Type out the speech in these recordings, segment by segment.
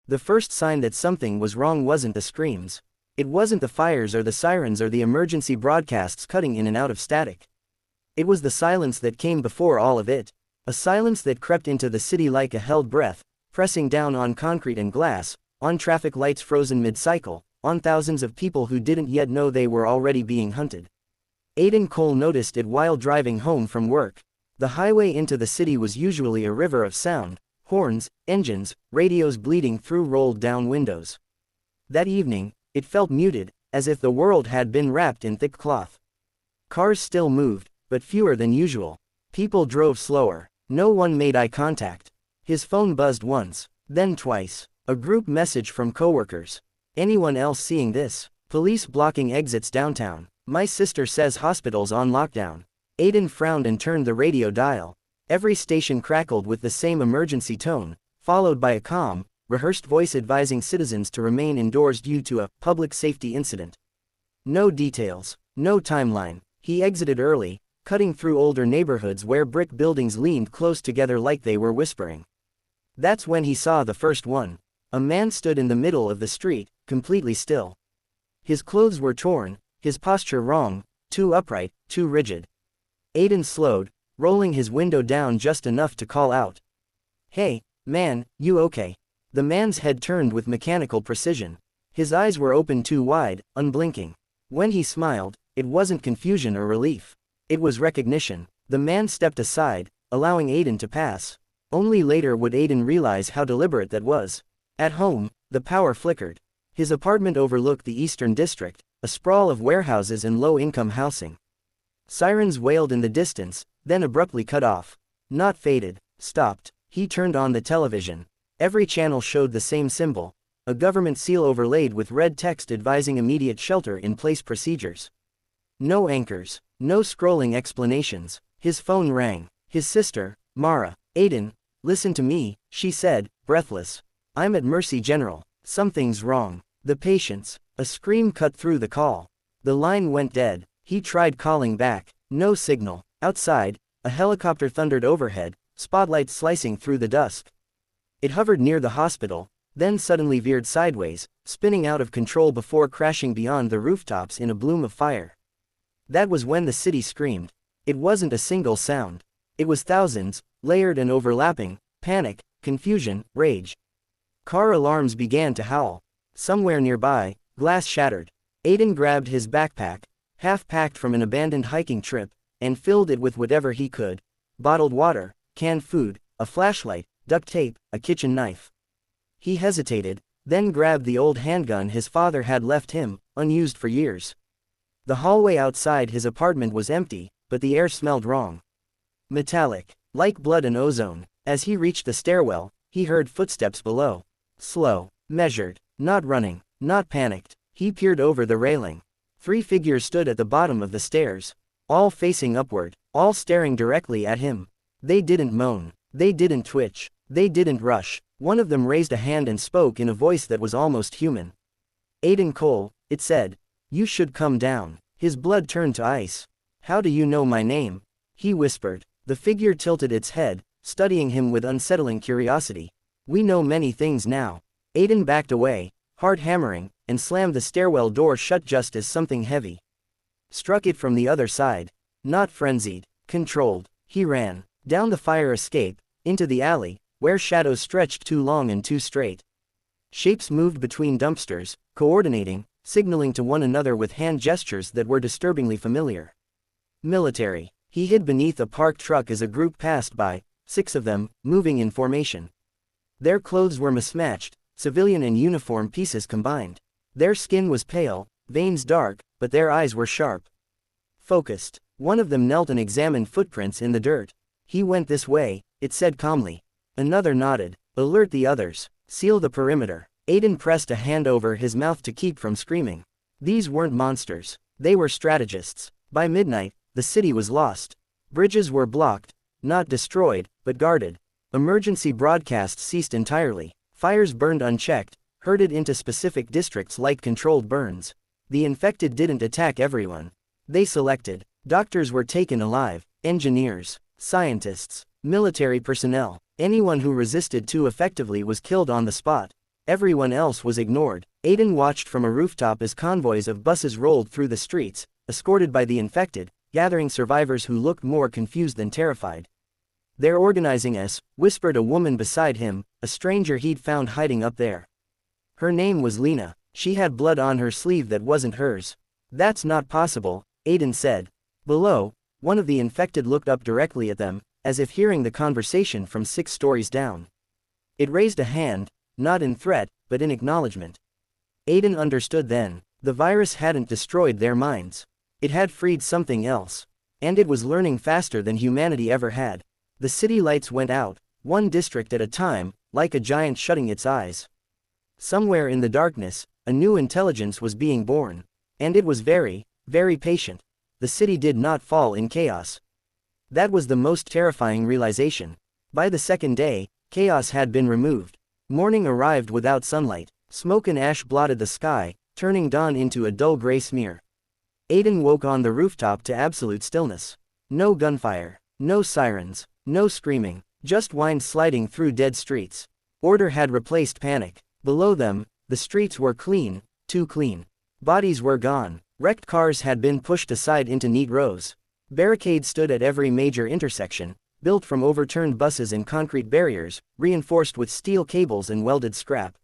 The first sign that something was wrong wasn't the screams. It wasn't the fires or the sirens or the emergency broadcasts cutting in and out of static. It was the silence that came before all of it. A silence that crept into the city like a held breath, pressing down on concrete and glass, on traffic lights frozen mid-cycle, on thousands of people who didn't yet know they were already being hunted. Aidan Cole noticed it while driving home from work. The highway into the city was usually a river of sound, horns, engines, radios bleeding through rolled-down windows. That evening, it felt muted, as if the world had been wrapped in thick cloth. Cars still moved, but fewer than usual. People drove slower. No one made eye contact. His phone buzzed once, then twice. A group message from coworkers. Anyone else seeing this? Police blocking exits downtown. My sister says hospitals on lockdown. Aidan frowned and turned the radio dial. Every station crackled with the same emergency tone, followed by a calm, rehearsed voice advising citizens to remain indoors due to a public safety incident. No details, no timeline. He exited early, cutting through older neighborhoods where brick buildings leaned close together like they were whispering. That's when he saw the first one. A man stood in the middle of the street, completely still. His clothes were torn, his posture wrong, too upright, too rigid. Aidan slowed, rolling his window down just enough to call out. Hey, man, you okay? The man's head turned with mechanical precision. His eyes were open too wide, unblinking. When he smiled, it wasn't confusion or relief. It was recognition. The man stepped aside, allowing Aidan to pass. Only later would Aidan realize how deliberate that was. At home, the power flickered. His apartment overlooked the Eastern District, a sprawl of warehouses and low-income housing. Sirens wailed in the distance, then abruptly cut off. Not faded, stopped. He turned on the television. Every channel showed the same symbol, a government seal overlaid with red text advising immediate shelter-in-place procedures. No anchors, no scrolling explanations. His phone rang. His sister, Mara. Aidan, listen to me, she said, breathless. I'm at Mercy General. Something's wrong. The patients. A scream cut through the call. The line went dead. He tried calling back. No signal. Outside, a helicopter thundered overhead, spotlights slicing through the dusk. It hovered near the hospital, then suddenly veered sideways, spinning out of control before crashing beyond the rooftops in a bloom of fire. That was when the city screamed. It wasn't a single sound. It was thousands, layered and overlapping, panic, confusion, rage. Car alarms began to howl. Somewhere nearby, glass shattered. Aidan grabbed his backpack, half-packed from an abandoned hiking trip, and filled it with whatever he could. Bottled water, canned food, a flashlight, duct tape, a kitchen knife. He hesitated, then grabbed the old handgun his father had left him, unused for years. The hallway outside his apartment was empty, but the air smelled wrong. Metallic, like blood and ozone. As he reached the stairwell, he heard footsteps below. Slow, measured, not running, not panicked. He peered over the railing. 3 figures stood at the bottom of the stairs, all facing upward, all staring directly at him. They didn't moan. They didn't twitch. They didn't rush. One of them raised a hand and spoke in a voice that was almost human. Aidan Cole, it said. You should come down. His blood turned to ice. How do you know my name? He whispered. The figure tilted its head, studying him with unsettling curiosity. We know many things now. Aidan backed away, heart hammering, and slammed the stairwell door shut just as something heavy struck it from the other side. Not frenzied, controlled. He ran, down the fire escape, into the alley, where shadows stretched too long and too straight. Shapes moved between dumpsters, coordinating, signaling to one another with hand gestures that were disturbingly familiar. Military. He hid beneath a parked truck as a group passed by, 6 of them, moving in formation. Their clothes were mismatched, civilian and uniform pieces combined. Their skin was pale, veins dark, but their eyes were sharp. Focused. One of them knelt and examined footprints in the dirt. He went this way, it said calmly. Another nodded. Alert the others. Seal the perimeter. Aidan pressed a hand over his mouth to keep from screaming. These weren't monsters. They were strategists. By midnight, the city was lost. Bridges were blocked, not destroyed, but guarded. Emergency broadcasts ceased entirely. Fires burned unchecked, herded into specific districts like controlled burns. The infected didn't attack everyone. They selected. Doctors were taken alive, engineers, scientists, military personnel. Anyone who resisted too effectively was killed on the spot. Everyone else was ignored. Aiden watched from a rooftop as convoys of buses rolled through the streets, escorted by the infected, gathering survivors who looked more confused than terrified. "They're organizing us," whispered a woman beside him, a stranger he'd found hiding up there. Her name was Lena. She had blood on her sleeve that wasn't hers. "That's not possible," Aiden said. Below, one of the infected looked up directly at them, as if hearing the conversation from 6 stories down. It raised a hand, not in threat, but in acknowledgement. Aiden understood then. The virus hadn't destroyed their minds. It had freed something else. And it was learning faster than humanity ever had. The city lights went out, one district at a time, like a giant shutting its eyes. Somewhere in the darkness, a new intelligence was being born. And it was very, very patient. The city did not fall in chaos. That was the most terrifying realization. By the second day, chaos had been removed. Morning arrived without sunlight. Smoke and ash blotted the sky, turning dawn into a dull gray smear. Aiden woke on the rooftop to absolute stillness. No gunfire, no sirens, no screaming, just wind sliding through dead streets. Order had replaced panic. Below them, the streets were clean, too clean. Bodies were gone. Wrecked cars had been pushed aside into neat rows. Barricades stood at every major intersection, built from overturned buses and concrete barriers, reinforced with steel cables and welded scrap.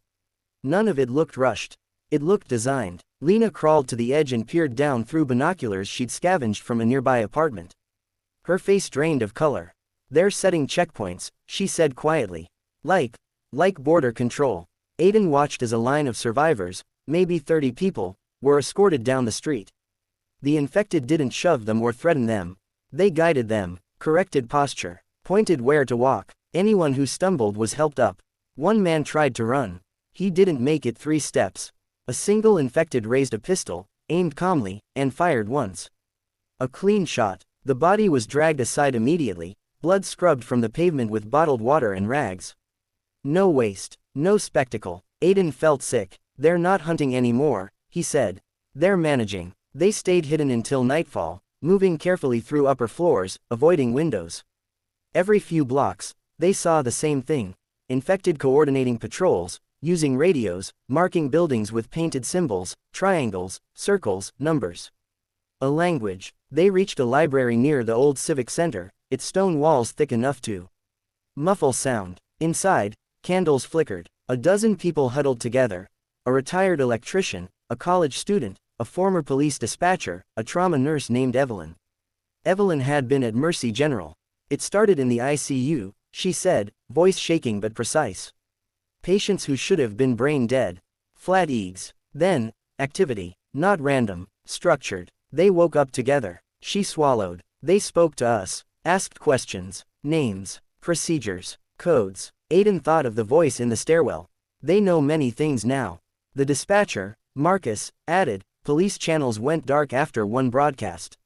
None of it looked rushed. It looked designed. Lena crawled to the edge and peered down through binoculars she'd scavenged from a nearby apartment. Her face drained of color. "They're setting checkpoints," she said quietly. Like border control." Aiden watched as a line of survivors, maybe 30 people, were escorted down the street. The infected didn't shove them or threaten them. They guided them, corrected posture, pointed where to walk. Anyone who stumbled was helped up. One man tried to run. He didn't make it 3 steps. A single infected raised a pistol, aimed calmly, and fired once. A clean shot. The body was dragged aside immediately, blood scrubbed from the pavement with bottled water and rags. No waste, no spectacle. Aiden felt sick. "They're not hunting anymore," he said. "They're managing." They stayed hidden until nightfall, moving carefully through upper floors, avoiding windows. Every few blocks, they saw the same thing. Infected coordinating patrols, using radios, marking buildings with painted symbols, triangles, circles, numbers. A language. They reached a library near the old civic center, its stone walls thick enough to muffle sound. Inside, candles flickered. A dozen people huddled together. A retired electrician, a college student, a former police dispatcher, a trauma nurse named Evelyn. Evelyn had been at Mercy General. "It started in the ICU," she said, voice shaking but precise. "Patients who should have been brain dead. Flat eggs. Then, activity. Not random, structured. They woke up together." She swallowed. "They spoke to us, asked questions, names, procedures, codes." Aiden thought of the voice in the stairwell. "They know many things now." The dispatcher, Marcus, added, "Police channels went dark after one broadcast.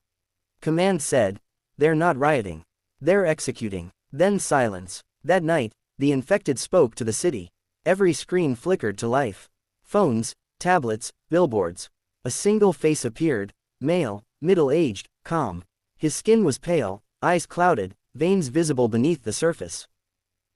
Command said, 'They're not rioting. They're executing.'" Then silence. That night, the infected spoke to the city. Every screen flickered to life. Phones, tablets, billboards. A single face appeared, male, middle-aged, calm. His skin was pale, eyes clouded, veins visible beneath the surface.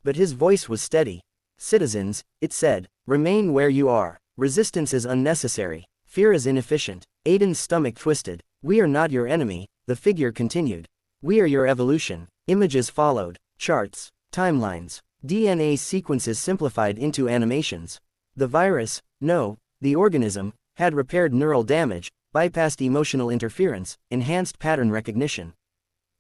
But his voice was steady. "Citizens," it said, "remain where you are. Resistance is unnecessary. Fear is inefficient." Aiden's stomach twisted. "We are not your enemy," the figure continued. "We are your evolution." Images followed. Charts, timelines, DNA sequences simplified into animations. The virus, no, the organism, had repaired neural damage, bypassed emotional interference, enhanced pattern recognition.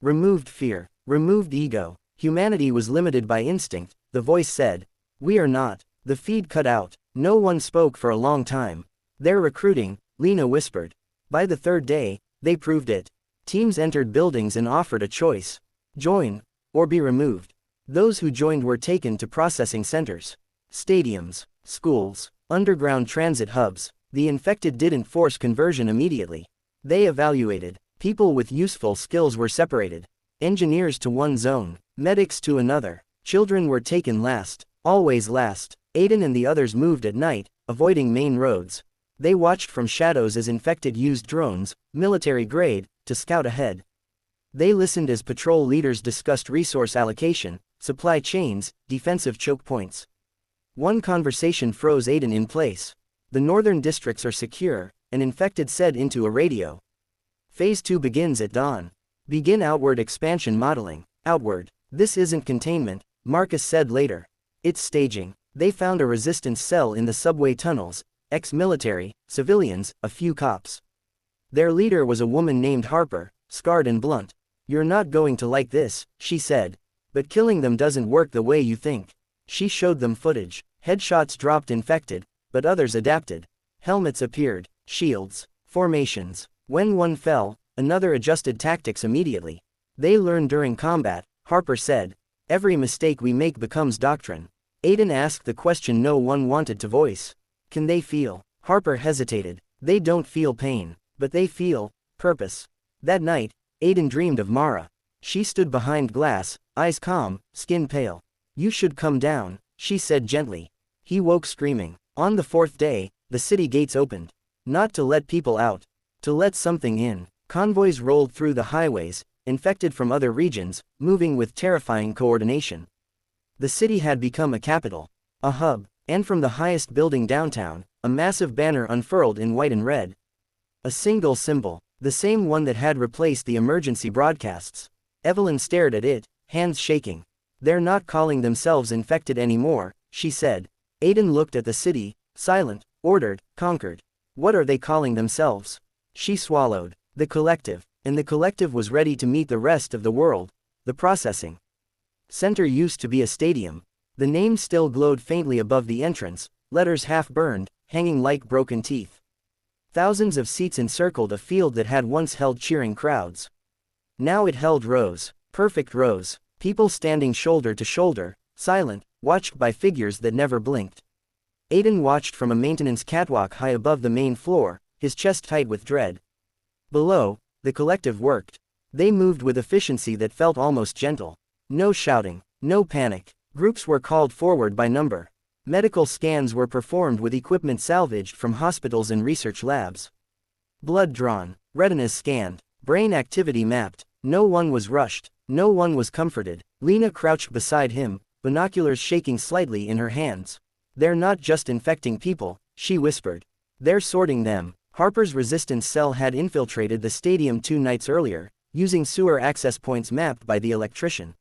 Removed fear, removed ego. Humanity was limited by instinct, the voice said. "We are not." The feed cut out. No one spoke for a long time. "They're recruiting," Lena whispered. By the 3rd day, they proved it. Teams entered buildings and offered a choice. Join, or be removed. Those who joined were taken to processing centers. Stadiums, schools, underground transit hubs. The infected didn't force conversion immediately. They evaluated. People with useful skills were separated. Engineers to one zone, medics to another. Children were taken last, always last. Aiden and the others moved at night, avoiding main roads. They watched from shadows as infected used drones, military grade, to scout ahead. They listened as patrol leaders discussed resource allocation, supply chains, defensive choke points. One conversation froze Aiden in place. The northern districts are secure, an infected said into a radio. Phase 2 begins at dawn. Begin outward expansion modeling. Outward. This isn't containment, Marcus said later. It's staging. They found a resistance cell in the subway tunnels, ex-military, civilians, a few cops. Their leader was a woman named Harper, scarred and blunt. You're not going to like this, she said. But killing them doesn't work the way you think. She showed them footage. Headshots dropped infected, but others adapted. Helmets appeared, shields, formations. When one fell, another adjusted tactics immediately. They learn during combat, Harper said. Every mistake we make becomes doctrine. Aiden asked the question no one wanted to voice. Can they feel? Harper hesitated. They don't feel pain, but they feel purpose. That night, Aiden dreamed of Mara. She stood behind glass, eyes calm, skin pale. You should come down, she said gently. He woke screaming. On the fourth day, the city gates opened. Not to let people out. To let something in. Convoys rolled through the highways, infected from other regions, moving with terrifying coordination. The city had become a capital. A hub. And from the highest building downtown, a massive banner unfurled in white and red. A single symbol. The same one that had replaced the emergency broadcasts. Evelyn stared at it, hands shaking. They're not calling themselves infected anymore, she said. Aiden looked at the city, silent, ordered, conquered. What are they calling themselves? She swallowed. The collective. And the collective was ready to meet the rest of the world. The processing center used to be a stadium. The name still glowed faintly above the entrance, letters half burned, hanging like broken teeth. Thousands of seats encircled a field that had once held cheering crowds. Now it held rows, perfect rows, people standing shoulder to shoulder, silent, watched by figures that never blinked. Aiden watched from a maintenance catwalk high above the main floor, his chest tight with dread. Below, the collective worked. They moved with efficiency that felt almost gentle. No shouting, no panic. Groups were called forward by number. Medical scans were performed with equipment salvaged from hospitals and research labs. Blood drawn, retinas scanned, brain activity mapped. No one was rushed, no one was comforted. Lena crouched beside him, binoculars shaking slightly in her hands. They're not just infecting people, she whispered. They're sorting them. Harper's resistance cell had infiltrated the stadium 2 nights earlier, using sewer access points mapped by the electrician.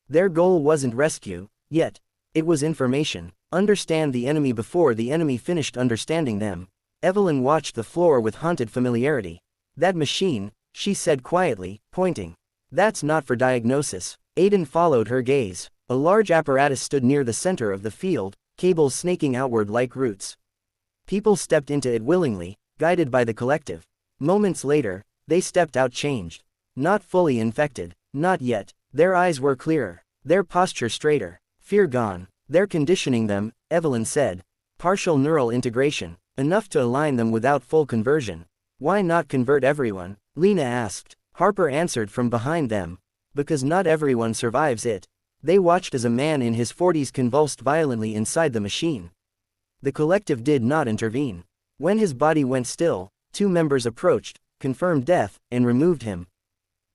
Their goal wasn't rescue, yet. It was information. Understand the enemy before the enemy finished understanding them. Evelyn watched the floor with haunted familiarity. That machine, she said quietly, pointing. That's not for diagnosis. Aiden followed her gaze. A large apparatus stood near the center of the field, cables snaking outward like roots. People stepped into it willingly, guided by the collective. Moments later, they stepped out changed. Not fully infected. Not yet. Their eyes were clearer. Their posture straighter. Fear gone. They're conditioning them, Evelyn said. Partial neural integration. Enough to align them without full conversion. Why not convert everyone? Lena asked. Harper answered from behind them. Because not everyone survives it. They watched as a man in his 40s convulsed violently inside the machine. The collective did not intervene. When his body went still, 2 members approached, confirmed death, and removed him.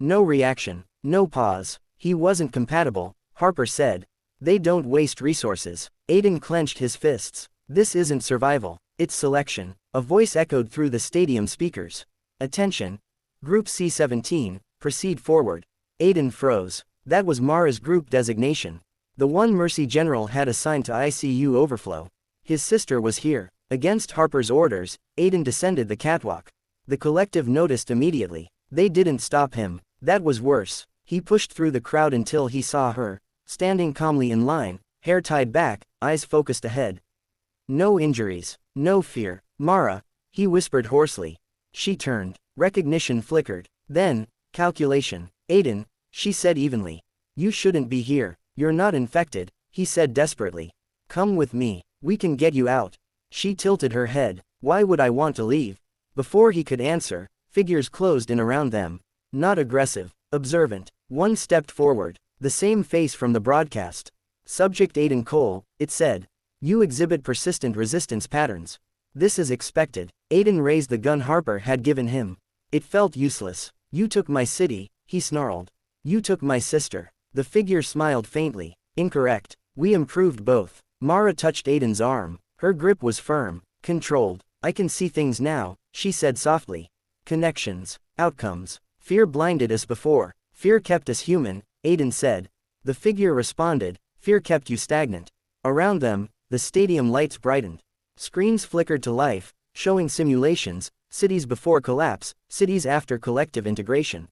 No reaction. No pause. He wasn't compatible, Harper said. They don't waste resources. Aiden clenched his fists. This isn't survival, it's selection. A voice echoed through the stadium speakers. Attention. Group C-17, proceed forward. Aiden froze. That was Mara's group designation. The one Mercy General had assigned to ICU overflow. His sister was here. Against Harper's orders, Aiden descended the catwalk. The collective noticed immediately. They didn't stop him. That was worse. He pushed through the crowd until he saw her, standing calmly in line, hair tied back, eyes focused ahead. No injuries, no fear. Mara, he whispered hoarsely. She turned. Recognition flickered. Then, calculation. Aiden, she said evenly. You shouldn't be here. You're not infected, he said desperately. Come with me. We can get you out. She tilted her head. Why would I want to leave? Before he could answer, figures closed in around them. Not aggressive, observant. One stepped forward. The same face from the broadcast. Subject Aiden Cole, it said. You exhibit persistent resistance patterns. This is expected. Aiden raised the gun Harper had given him. It felt useless. You took my city, he snarled. You took my sister. The figure smiled faintly. Incorrect. We improved both. Mara touched Aiden's arm. Her grip was firm, controlled. I can see things now, she said softly. Connections. Outcomes. Fear blinded us before. Fear kept us human, Aiden said. The figure responded. Fear kept you stagnant. Around them, the stadium lights brightened. Screens flickered to life, showing simulations, cities before collapse, cities after collective integration.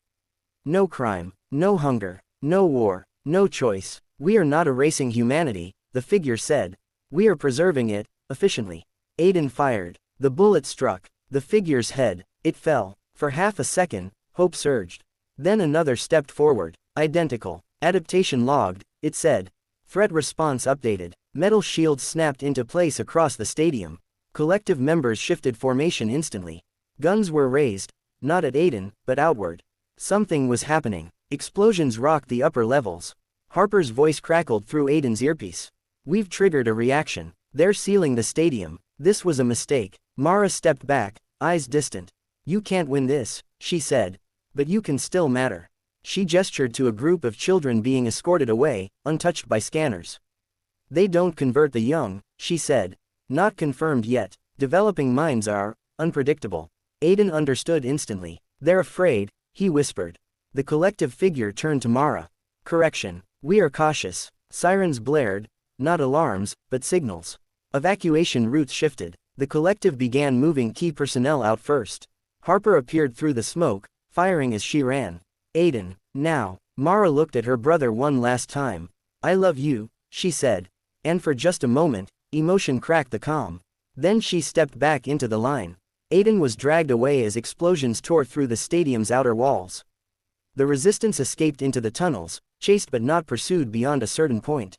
No crime, no hunger, no war, no choice. We are not erasing humanity, the figure said. We are preserving it, efficiently. Aiden fired. The bullet struck the figure's head. It fell. For half a second, hope surged. Then another stepped forward. Identical. Adaptation logged, it said. Threat response updated. Metal shields snapped into place across the stadium. Collective members shifted formation instantly. Guns were raised, not at Aiden, but outward. Something was happening. Explosions rocked the upper levels. Harper's voice crackled through Aiden's earpiece. We've triggered a reaction. They're sealing the stadium. This was a mistake. Mara stepped back, eyes distant. You can't win this, she said. But you can still matter. She gestured to a group of children being escorted away, untouched by scanners. They don't convert the young, she said. Not confirmed yet. Developing minds are unpredictable. Aiden understood instantly. They're afraid, he whispered. The collective figure turned to Mara. Correction. We are cautious. Sirens blared, not alarms, but signals. Evacuation routes shifted. The collective began moving key personnel out first. Harper appeared through the smoke, firing as she ran. Aiden, now. Mara looked at her brother one last time. I love you, she said. And for just a moment, emotion cracked the calm. Then she stepped back into the line. Aiden was dragged away as explosions tore through the stadium's outer walls. The resistance escaped into the tunnels, chased but not pursued beyond a certain point.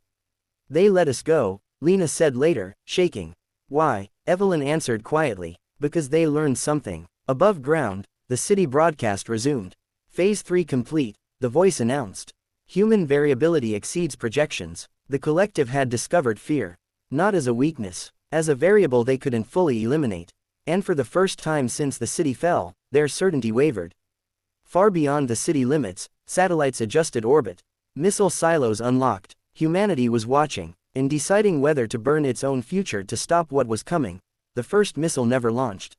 They let us go, Lena said later, shaking. Why? Evelyn answered quietly. Because they learned something. Above ground, the city broadcast resumed. Phase 3 complete, the voice announced. Human variability exceeds projections. The collective had discovered fear. Not as a weakness, as a variable they couldn't fully eliminate. And for the first time since the city fell, their certainty wavered. Far beyond the city limits, satellites adjusted orbit. Missile silos unlocked. Humanity was watching, and deciding whether to burn its own future to stop what was coming. The first missile never launched.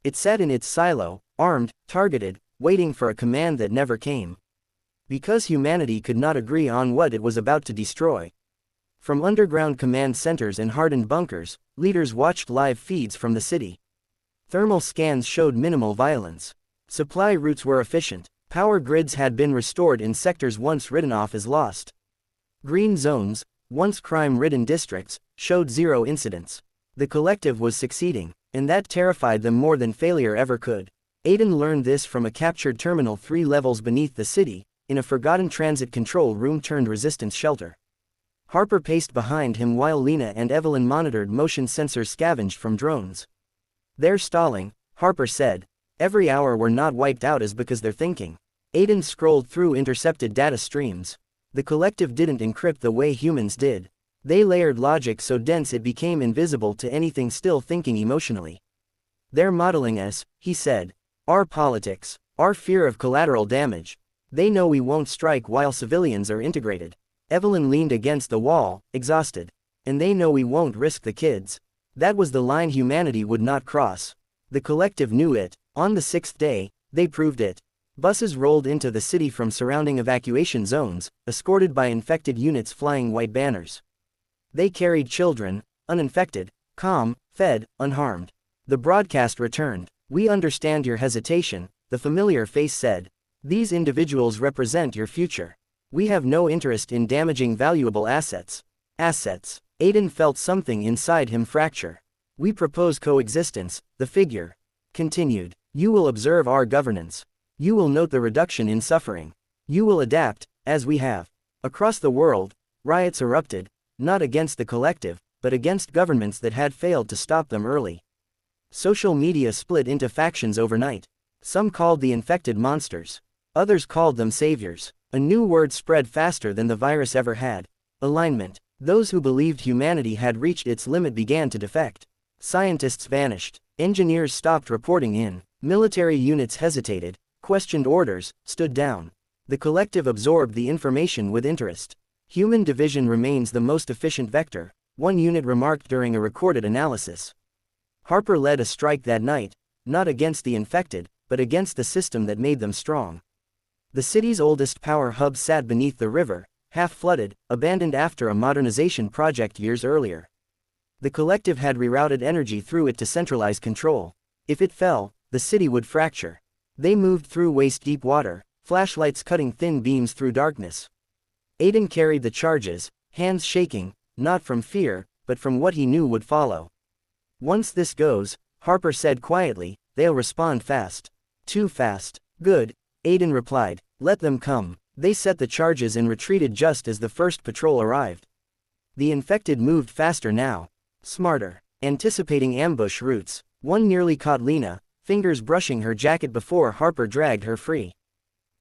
It sat in its silo, armed, targeted, waiting for a command that never came. Because humanity could not agree on what it was about to destroy. From underground command centers and hardened bunkers, leaders watched live feeds from the city. Thermal scans showed minimal violence. Supply routes were efficient. Power grids had been restored in sectors once written off as lost. Green zones, once crime-ridden districts, showed zero incidents. The collective was succeeding, and that terrified them more than failure ever could. Aiden learned this from a captured terminal 3 levels beneath the city, in a forgotten transit control room turned resistance shelter. Harper paced behind him while Lena and Evelyn monitored motion sensors scavenged from drones. They're stalling, Harper said. Every hour we're not wiped out is because they're thinking. Aiden scrolled through intercepted data streams. The collective didn't encrypt the way humans did. They layered logic so dense it became invisible to anything still thinking emotionally. They're modeling us, he said. Our politics, our fear of collateral damage. They know we won't strike while civilians are integrated. Evelyn leaned against the wall, exhausted. And they know we won't risk the kids. That was the line humanity would not cross. The collective knew it. On the 6th day, they proved it. Buses rolled into the city from surrounding evacuation zones, escorted by infected units flying white banners. They carried children, uninfected, calm, fed, unharmed. The broadcast returned. We understand your hesitation, the familiar face said. These individuals represent your future. We have no interest in damaging valuable assets. Assets. Aiden felt something inside him fracture. We propose coexistence, the figure continued. You will observe our governance. You will note the reduction in suffering. You will adapt, as we have. Across the world, riots erupted, not against the collective, but against governments that had failed to stop them early. Social media split into factions overnight. Some called the infected monsters. Others called them saviors. A new word spread faster than the virus ever had. Alignment. Those who believed humanity had reached its limit began to defect. Scientists vanished. Engineers stopped reporting in. Military units hesitated, questioned orders, stood down. The collective absorbed the information with interest. Human division remains the most efficient vector. one unit remarked during a recorded analysis. Harper led a strike that night, not against the infected, but against the system that made them strong. The city's oldest power hub sat beneath the river, half-flooded, abandoned after a modernization project years earlier. The collective had rerouted energy through it to centralize control. If it fell, the city would fracture. They moved through waist-deep water, flashlights cutting thin beams through darkness. Aiden carried the charges, hands shaking, not from fear, but from what he knew would follow. Once this goes, Harper said quietly, they'll respond fast. Too fast. Good, Aiden replied, let them come. They set the charges and retreated just as the first patrol arrived. The infected moved faster now. Smarter. Anticipating ambush routes. One nearly caught Lena, fingers brushing her jacket before Harper dragged her free.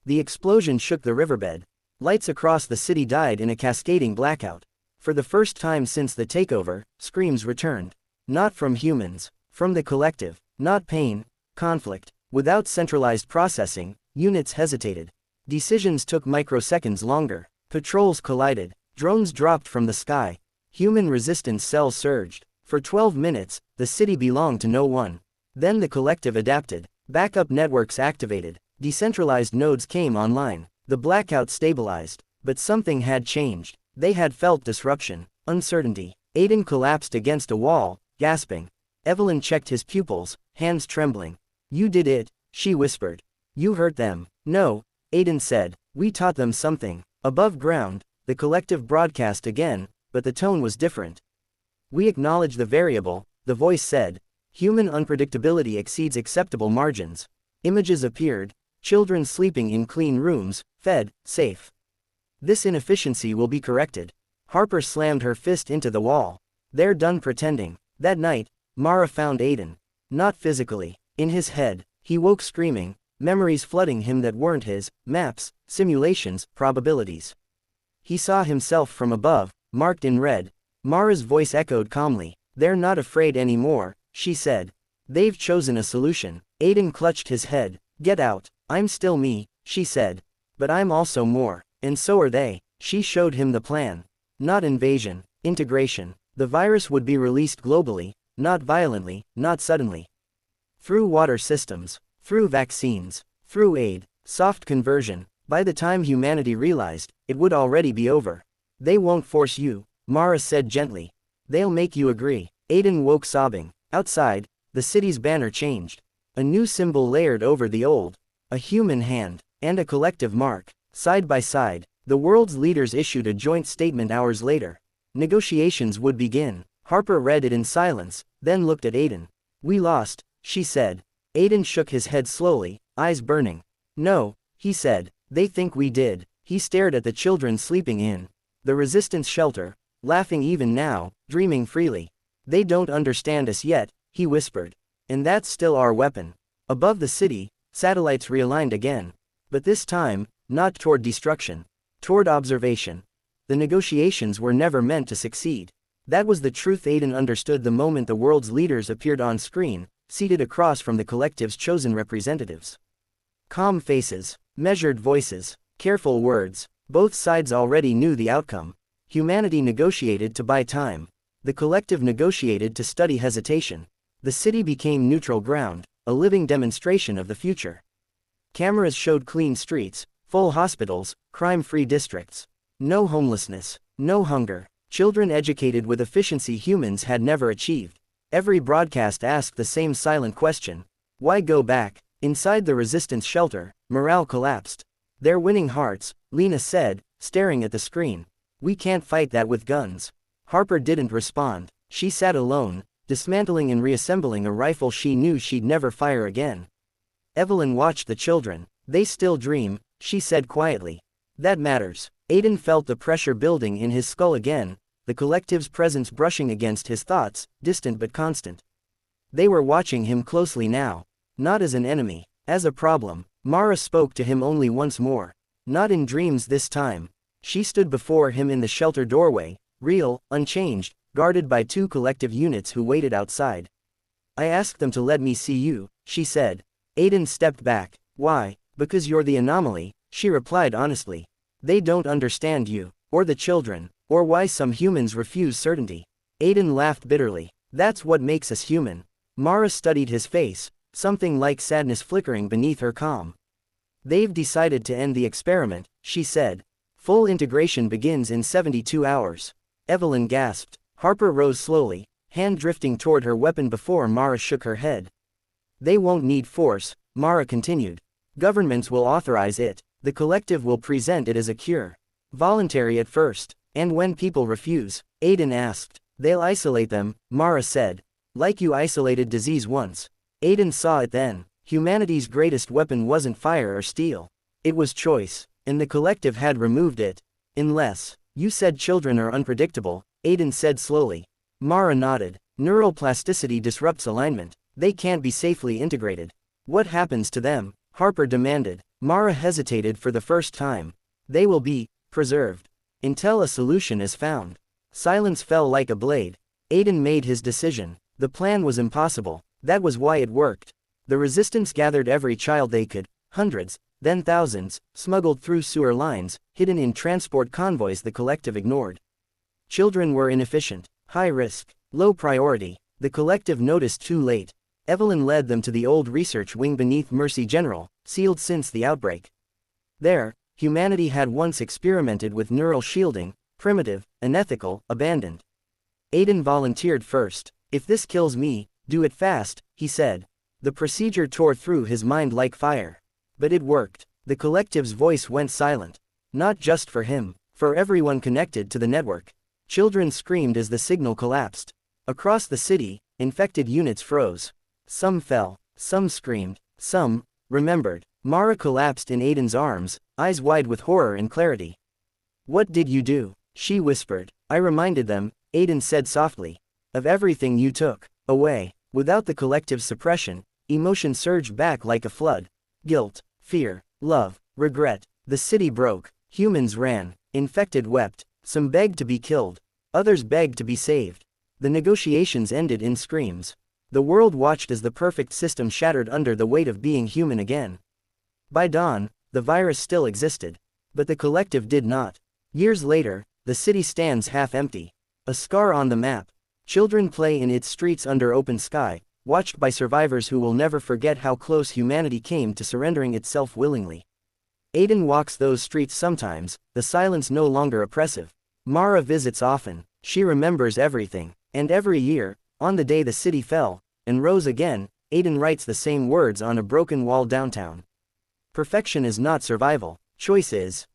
The explosion shook the riverbed. Lights across the city died in a cascading blackout. For the first time since the takeover, screams returned. Not from humans, from the collective. Not pain, conflict. Without centralized processing, units hesitated. Decisions took microseconds longer. Patrols collided. Drones dropped from the sky. Human resistance cells surged. For 12 minutes, the city belonged to no one. Then the collective adapted. Backup networks activated. Decentralized nodes came online. The blackout stabilized. But something had changed. They had felt disruption, uncertainty. Aiden collapsed against a wall, gasping. Evelyn checked his pupils, hands trembling. You did it, she whispered. You hurt them. No, Aiden said. We taught them something. Above ground, the collective broadcast again, but the tone was different. We acknowledge the variable, the voice said. Human unpredictability exceeds acceptable margins. Images appeared, children sleeping in clean rooms, fed, safe. This inefficiency will be corrected. Harper slammed her fist into the wall. They're done pretending. That night, Mara found Aiden. Not physically. In his head. He woke screaming, memories flooding him that weren't his, maps, simulations, probabilities. He saw himself from above, marked in red. Mara's voice echoed calmly. They're not afraid anymore, she said. They've chosen a solution. Aiden clutched his head. Get out. I'm still me, she said. But I'm also more. And so are they. She showed him the plan. Not invasion, integration. The virus would be released globally, not violently, not suddenly. Through water systems, through vaccines, through aid, soft conversion. By the time humanity realized, it would already be over. They won't force you, Mara said gently. They'll make you agree. Aiden woke sobbing. Outside, the city's banner changed. A new symbol layered over the old. A human hand, and a collective mark. Side by side, the world's leaders issued a joint statement hours later. Negotiations would begin. Harper read it in silence, then looked at Aiden. We lost, she said. Aiden shook his head slowly, eyes burning. No, he said. They think we did. He stared at the children sleeping in the resistance shelter, laughing even now, dreaming freely. They don't understand us yet, he whispered. And that's still our weapon. Above the city, satellites realigned again. But this time, not toward destruction. Toward observation. The negotiations were never meant to succeed. That was the truth Aiden understood the moment the world's leaders appeared on screen, seated across from the collective's chosen representatives. Calm faces, measured voices, careful words. Both sides already knew the outcome. Humanity negotiated to buy time. The collective negotiated to study hesitation. The city became neutral ground, a living demonstration of the future. Cameras showed clean streets, full hospitals, crime-free districts. No homelessness, no hunger. Children educated with efficiency humans had never achieved. Every broadcast asked the same silent question. Why go back? Inside the resistance shelter, morale collapsed. They're winning hearts, Lena said, staring at the screen. We can't fight that with guns. Harper didn't respond. She sat alone, dismantling and reassembling a rifle she knew she'd never fire again. Evelyn watched the children. They still dream, she said quietly. That matters. Aiden felt the pressure building in his skull again, the collective's presence brushing against his thoughts, distant but constant. They were watching him closely now. Not as an enemy, as a problem. Mara spoke to him only once more. Not in dreams this time. She stood before him in the shelter doorway, real, unchanged, guarded by two collective units who waited outside. I asked them to let me see you, she said. Aiden stepped back. Why? Because you're the anomaly, she replied honestly. They don't understand you, or the children, or why some humans refuse certainty. Aiden laughed bitterly. That's what makes us human. Mara studied his face, something like sadness flickering beneath her calm. They've decided to end the experiment, she said. Full integration begins in 72 hours. Evelyn gasped. Harper rose slowly, hand drifting toward her weapon before Mara shook her head. They won't need force, Mara continued. Governments will authorize it. The collective will present it as a cure. Voluntary at first. And when people refuse, Aiden asked, they'll isolate them, Mara said. Like you isolated disease once. Aiden saw it then. Humanity's greatest weapon wasn't fire or steel. It was choice, and the collective had removed it. Unless, you said children are unpredictable, Aiden said slowly. Mara nodded. Neural plasticity disrupts alignment. They can't be safely integrated. What happens to them? Harper demanded. Mara hesitated for the first time. They will be preserved until a solution is found. Silence fell like a blade. Aiden made his decision. The plan was impossible. That was why it worked. The resistance gathered every child they could, hundreds, then thousands, smuggled through sewer lines, hidden in transport convoys the collective ignored. Children were inefficient, high risk, low priority. The collective noticed too late. Evelyn led them to the old research wing beneath Mercy General, sealed since the outbreak. There, humanity had once experimented with neural shielding, primitive, unethical, abandoned. Aiden volunteered first. If this kills me, do it fast, he said. The procedure tore through his mind like fire. But it worked. The collective's voice went silent. Not just for him, for everyone connected to the network. Children screamed as the signal collapsed. Across the city, infected units froze. Some fell, some screamed, some remembered. Mara collapsed in Aiden's arms, eyes wide with horror and clarity. What did you do? She whispered. I reminded them, Aiden said softly. Of everything you took away. Without the collective's suppression, emotion surged back like a flood. Guilt, fear, love, regret. The city broke. Humans ran. Infected wept. Some begged to be killed. Others begged to be saved. The negotiations ended in screams. The world watched as the perfect system shattered under the weight of being human again. By dawn, the virus still existed. But the collective did not. Years later, the city stands half empty. A scar on the map. Children play in its streets under open sky, watched by survivors who will never forget how close humanity came to surrendering itself willingly. Aiden walks those streets sometimes, the silence no longer oppressive. Mara visits often. She remembers everything. And every year, on the day the city fell and rose again, Aiden writes the same words on a broken wall downtown. Perfection is not survival. Choice is.